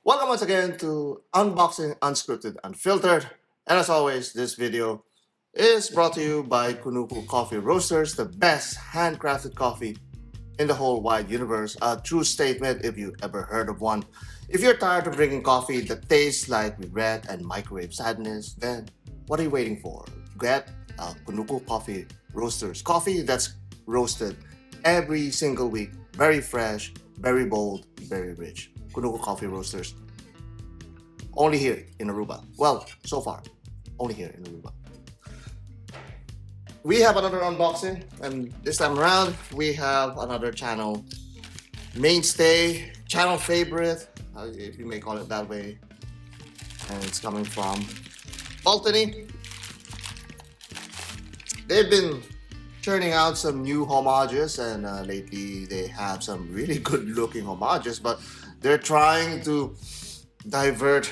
Welcome once again to Unboxing Unscripted Unfiltered. And as always, this video is brought to you by Kunuku Coffee Roasters, the best handcrafted coffee in the whole wide universe. A true statement if you ever heard of one. If you're tired of drinking coffee that tastes like regret and microwave sadness, then what are you waiting for? Get Kunuku Coffee Roasters coffee that's roasted every single week. Very fresh, very bold, very rich. Kunuku Coffee Roasters. Only here in Aruba. Well, so far, only here in Aruba. We have another unboxing, and this time around, we have another channel mainstay, channel favorite, if you may call it that way. And it's coming from Baltany. They've been churning out some new homages, and lately they have some really good looking homages, but they're trying to divert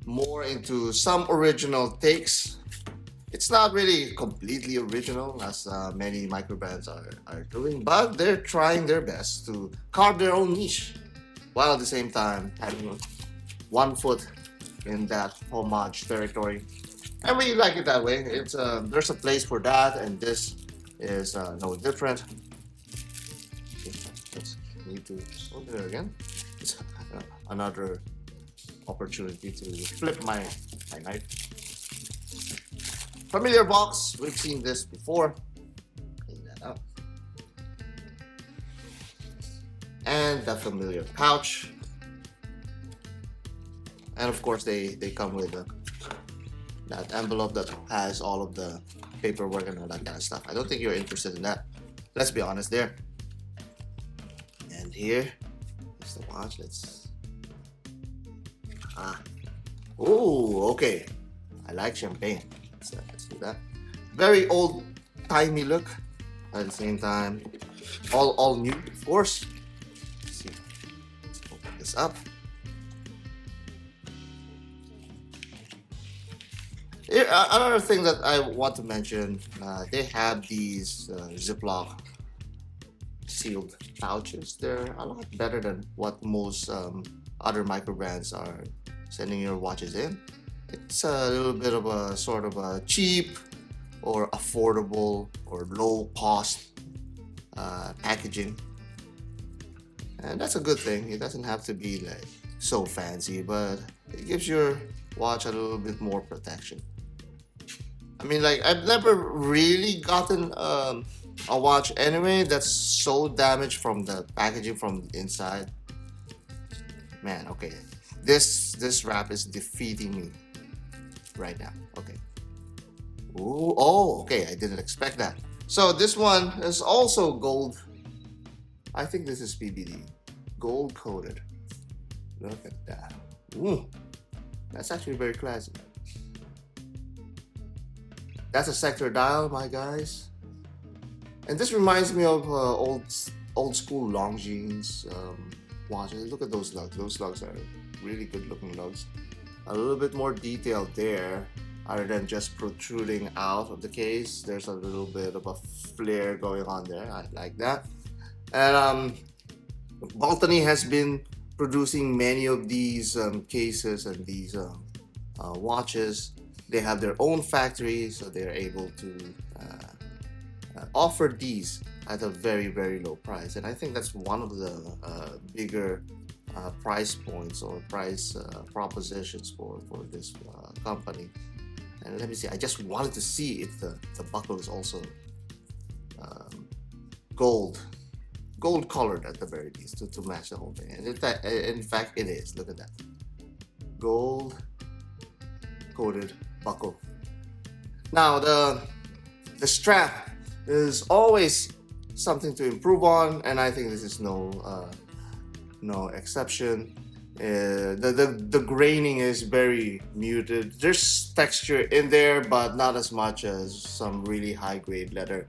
more into some original takes. It's not really completely original as many microbrands are doing, but they're trying their best to carve their own niche while at the same time having one foot in that homage territory. And we like it that way. It's there's a place for that, and this is no different. Okay, let's need to open it again. It's another opportunity to flip my knife. Familiar box, we've seen this before. Clean that up. And the familiar pouch. And of course they come with that envelope that has all of the paperwork and all that kind of stuff. I don't think you're interested in that. Let's be honest there. And here is the watch. Oh, okay. I like champagne. Let's do that. Very old timey look. At the same time, all new, of course. Let's see. Let's open this up. Here, another thing that I want to mention, they have these Ziploc sealed pouches. They're a lot better than what most other micro brands are sending your watches in. It's a little bit of a sort of a cheap or affordable or low cost packaging, and that's a good thing. It doesn't have to be like so fancy, but it gives your watch a little bit more protection. I mean, like, I've never really gotten a watch anyway that's so damaged from the packaging from the inside. Man, okay, this wrap is defeating me right now. Okay. Ooh, oh, okay. I didn't expect that. So this one is also gold. I think this is PVD, gold coated. Look at that. Ooh, that's actually very classy. That's a sector dial, my guys. And this reminds me of old school Longines watches. Look at those lugs. Those lugs are really good looking lugs. A little bit more detail there, other than just protruding out of the case. There's a little bit of a flare going on there. I like that. And Baltany has been producing many of these cases and these watches. They have their own factory, so they're able to offer these at a very low price. And I think that's one of the bigger price points or price propositions for this company. And let me see, I just wanted to see if the buckle is also gold colored at the very least to match the whole thing. And in fact it is. Look at that, gold coated buckle. Now the strap is always something to improve on, and I think this is no exception. The graining is very muted. There's texture in there, but not as much as some really high grade leather.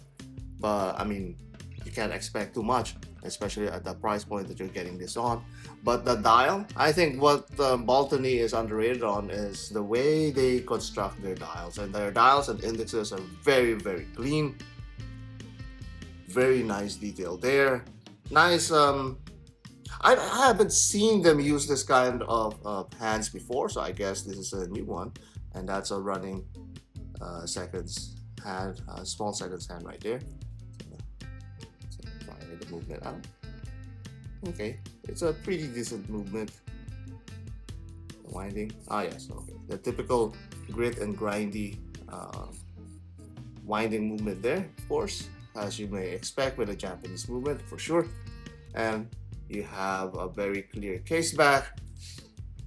But I mean, you can't expect too much, especially at the price point that you're getting this on. But the dial, I think what Baltany is underrated on is the way they construct their dials. And their dials and indexes are very clean. Very nice detail there. Nice I haven't seen them use this kind of hands before, so I guess this is a new one. And that's a running seconds hand, small seconds hand right there. So try the movement out. Okay, it's a pretty decent movement. Winding. Ah, yes, okay. The typical grit and grindy winding movement there, of course, as you may expect with a Japanese movement for sure. And you have a very clear case back.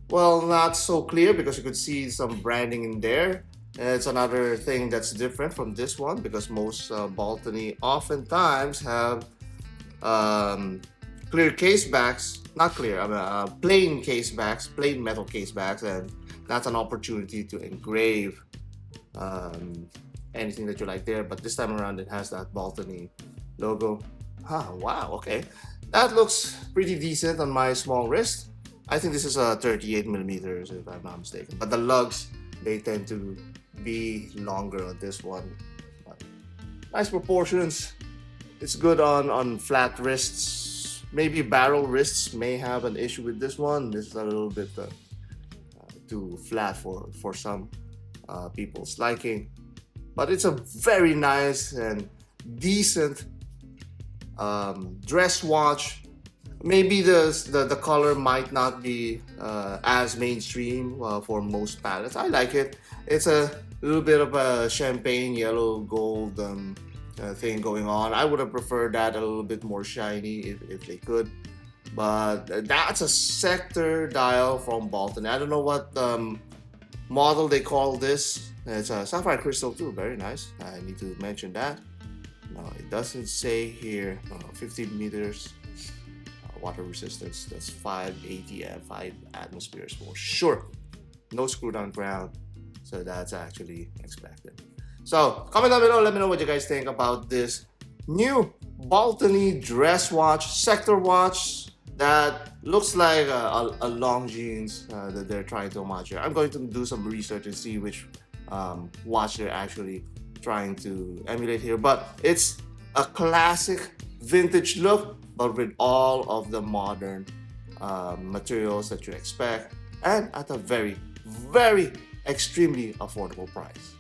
Well, not so clear because you could see some branding in there. It's another thing that's different from this one because most Baltany oftentimes have clear case backs, not clear, I mean, plain case backs, plain metal case backs, and that's an opportunity to engrave anything that you like there. But this time around, it has that Baltany logo. Ah, wow, okay. That looks pretty decent on my small wrist. I think this is a 38 millimeters if I'm not mistaken. But the lugs, they tend to be longer on this one. But nice proportions. It's good on flat wrists. Maybe barrel wrists may have an issue with this one. This is a little bit too flat for some people's liking. But it's a very nice and decent dress watch. Maybe the color might not be as mainstream for most palettes. I like it. It's a little bit of a champagne yellow gold thing going on. I would have preferred that a little bit more shiny if they could. But that's a sector dial from Baltany. I don't know what model they call this. It's a sapphire crystal too. Very nice. I need to mention that. No, it doesn't say here. 15 meters water resistance. That's 580 and 5 atmospheres for sure. No screw down ground, so that's actually expected. So comment down below. Let me know what you guys think about this new Baltany dress watch, sector watch that looks like a long jeans that they're trying to homage here. I'm going to do some research and see which watch they're actually trying to emulate here, but it's a classic vintage look, but with all of the modern materials that you expect and at a very, very extremely affordable price.